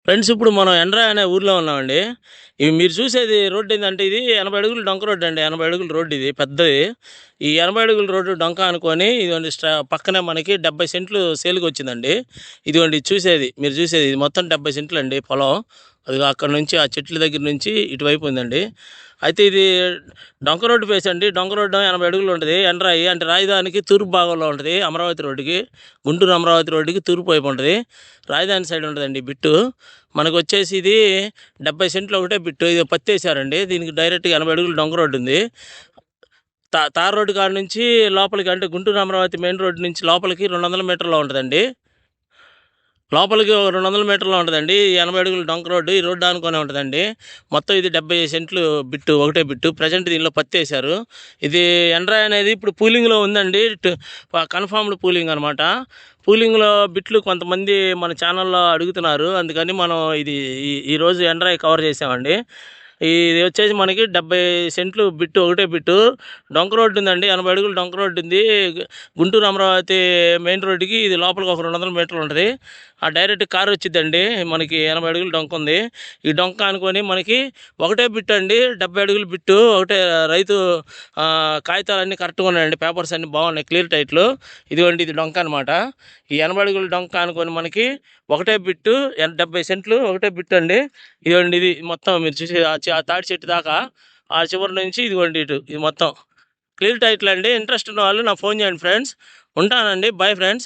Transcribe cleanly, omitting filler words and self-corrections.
Friends ఇప్పుడు మనం ఎండ్రా అనే ఊర్లో ఉన్నామండి. ఇవి మీరు చూసేది రోడ్ ఏందంటే ఇది 80 అడుగుల డొంక రోడ్ అండి. 80 అడుగుల రోడ్ ఇది పెద్దది. ఈ 80 అడుగుల రోడ్డు డొంక అనుకోని ఇదిగోండి పక్కనే మనకి 70 సెంట్లు సేల్‌కొచ్చిందండి. ఇదిగోండి ఇది చూసేది. మీరు చూసేది ఇది మొత్తం 70 సెంట్లండి పొలం. అదిగో అక్కడి నుంచి ఆ చెట్ల దగ్గర నుంచి ఇటువైపు ఉందండి. అయితే ఇది డొంక రోడ్డు ఫేస్ అండి. డొంక రోడ్డు 80 అడుగులు ఉంటది. ఎండ్రాయి అంటే రాజధానికి తూర్పు భాగంలో ఉంటది. అమరావతి రోడ్డుకి. గుంటూరు అమరావతి రోడ్డుకి తూర్పు వైపు ఉంటది. రాజధాని సైడ్ ఉంటదండి ఈ బిట్టు. మనకొచ్చేసి ఇది 70 సెంట్లు ఒకటే బిట్టు. ఇది పత్తేసారండి. దీనికి డైరెక్ట్‌గా 80 అడుగులు డొంక రోడ్డు ఉంది. తార్ రోడ్డు కాడ నుంచి లోపలికి అంటే గుంటూరు అమరావతి మెయిన్ రోడ్ నుంచి లోపలికి 200 మీటర్లో ఉంటదండి. లోపలికి ఒక 200 మీటర్లో ఉంటదండి. ఈ 80 అడుగుల డొంక రోడ్డు. ఈ రోడ్డు ఆనుకునే ఉంటదండి. మొత్తం ఇది 70 సెంట్లు బిట్టు. ఒకటే బిట్టు. ప్రెజెంట్ దీనిలో పత్తేసారు. ఇది ఎండ్రాయి అనేది ఇప్పుడు పూలింగ్‌లో ఉందండి. కన్ఫర్మ్డ్ పూలింగ్ అనమాట. పూలింగ్‌లో బిట్లు కొంతమంది మన ఛానల్‌లో అడుగుతున్నారు. అందుకని మనం ఇది ఈరోజు ఎండ్రాయి కవర్ చేసామండి. ఇది వచ్చేసి మనకి 70 సెంట్లు బిట్టు. ఒకటే బిట్టు. డొంక రోడ్డు ఉందండి. 80 అడుగుల డొంక రోడ్డు ఉంది. గుంటూరు అమరావతి మెయిన్ రోడ్డుకి ఇది లోపలికి ఒక 200 మీటర్లు ఉంటుంది. ఆ డైరెక్ట్ కారు వచ్చిద్దండి. మనకి 80 అడుగుల డొంక ఉంది. ఈ డొంక అనుకొని మనకి ఒకటే బిట్టు అండి. 70 అడుగుల బిట్టు. ఒకటే రైతు కాగితాలన్నీ కరెక్ట్‌గా ఉన్నాయండి. పేపర్స్ అన్నీ బాగున్నాయి. క్లియర్ టైట్లు. ఇదిగోండి ఇది డొంక అనమాట. ఈ 80 అడుగుల డొంక అనుకొని మనకి ఒకటే బిట్టు 70 సెంట్లు ఒకటే బిట్టు అండి. ఇదిగోండి ఇది మొత్తం మీరు చూసి ఆ తాటి చెట్టు దాకా ఆ చివరి నుంచి ఇదిగోండి ఇటు ఇది మొత్తం క్లియర్ టైటిల్ అండి. ఇంట్రెస్ట్ ఉన్న వాళ్ళు నాకు ఫోన్ చేయండి ఫ్రెండ్స్. ఉంటానండి. Bye friends.